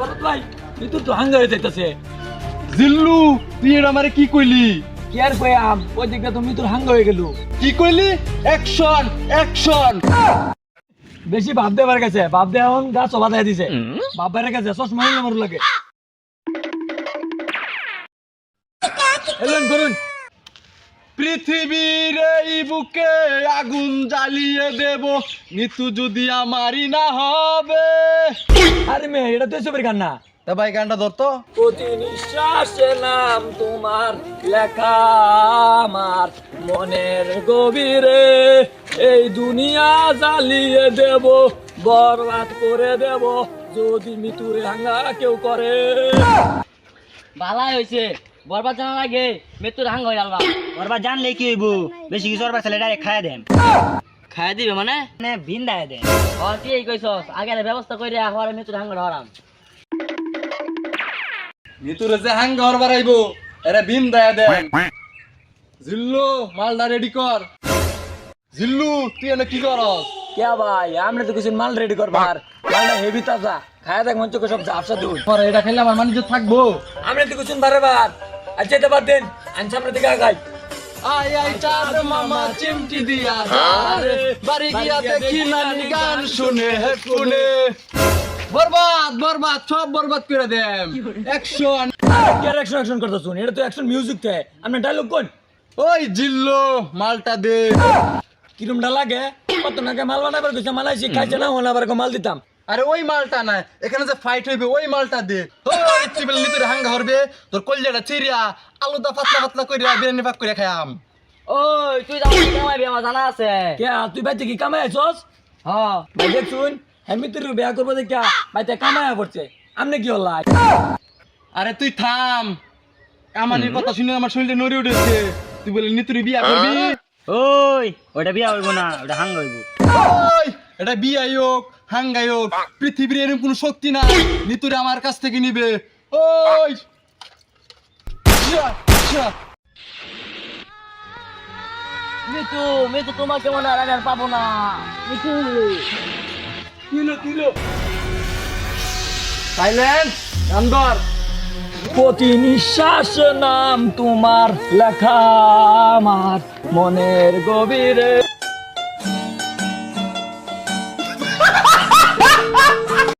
ভরত ভাই মৃত্যু তো হাঙ্গা হয়ে যাইতেছে। জিল্লু তুই এটা আমারে কি কইলি? কি আর কইয়াম, ওই দিকটা তো মৃত্যুর হাঙ্গা হয়ে গেল। কি কইলি? Action action. বেশি ভাব দেবার গেছে, ভাব দেওয়া এখন গাছ অবাধ হয়ে দিছে। বাপ বাইরে গেছে চশমা নিলে মরু লাগে। এলেন করুন। পৃথিবীর এই বুকে আগুন জ্বালিয়ে দেব, মৃত্যু যদি আমারই না হবে। আরে মেয়ে এটা তো এসবের গান না। তা ভাই গানটা ধরতো। প্রতি নিঃশ্বাসে নাম তোমার লেখা আমার মনের গভীরে, এই দুনিয়া জ্বালিয়ে দেব, বরবাদ করে দেব যদি মৃত্যুরে হাঙ্গা কেউ করে। ভালাই হয়েছে, বরবাদ জানা লাগে মৃত্যুর হাঙ্গ হয়ে যাবা। বরবাদ জানলে কি হইব, বেশি কিছু বরবাদ ছেলে ডাইরেক্ট খাইয়া দেন। খাইয়া দিবে মানে ভিন্দায় দেন। তুই এই কইছস, আগে ব্যবস্থা করে হওয়ার মৃত্যুর হাঙ্গ ধরাম। মৃত্যুরে যে হাঙ্গা হর বাড়াইবো এরা বিন দেয়া দেন। জিল্লু মালটা রেডি কর। জিল্লু তুই এনে কি করস? কে ভাই আমরা তো কিছু মাল রেডি করবার, মালটা হেভি তাজা, খায়া দেখ মঞ্চকে সব ঝাপসা দুধ। পরে এটা খেলে আমার মানুষ থাকবো। আমরা তো কিছু বারে বার আচ্ছা এটা বাদ দেন, আনছি আমরা দিকে আগাই। আই আই চাঁদ মামা চিমটি দিয়া রে, বাড়ি গিয়া দেখি নানি গান শুনে শুনে। বরবাদ বরবাদ সব বরবাদ করে দেম। অ্যাকশন। অ্যাকশন করতে শুন, এটা তো অ্যাকশন মিউজিক থাকে। আপনি ডায়লগ কোন? ওই জিল্লু মালটা দে। কিরমটা লাগে? কত নাকি মাল বানাবার কইছে, মালাইছি খাইছে না হন আবার মাল দিতাম। আরে ওই মালটা না, এখানে যে ফাইট হইবে ওই মালটা দে। ওই চিবেল নিতে হাঙ্গা হরবে, তোর কলজাটা চিরিয়া আলুদা পাতলা পাতলা কইরা বিরিয়ানি পাক করে খায়াম। ওই তুই যাও কামাইবি, আমার জানা আছে। কে তুই বাইতে কি কামাই আইছস? হ্যাঁ ভাই দেখ শুন, আমি তোর বিয়া করবো দেখা বাইতে কামাইয়া পড়ছে, আমনে কি হল? আরে তুই থাম, আমাদের কথা শুনে আমার শরীরে নড়ে উঠেছে। তুই বলে নিতুরি বিয়া করবি? ওই ওটা বিয়া হইব না, ওটা হাঙ্গ হইব। ওই এটা বিয়াই হোক হাঙ্গাই হোক, পৃথিবীর এরকম কোনো শক্তি নাই নিতুরে আমার কাছ থেকে নিবে। ওই মৃত্যু মৃত্যু তোমাকে মনে হয় আর পাবো না। মৃত্যু সাইলেন্স আন্দর। প্রতি নিঃশ্বাস নাম তোমার লেখা আমার মনের গভীরে।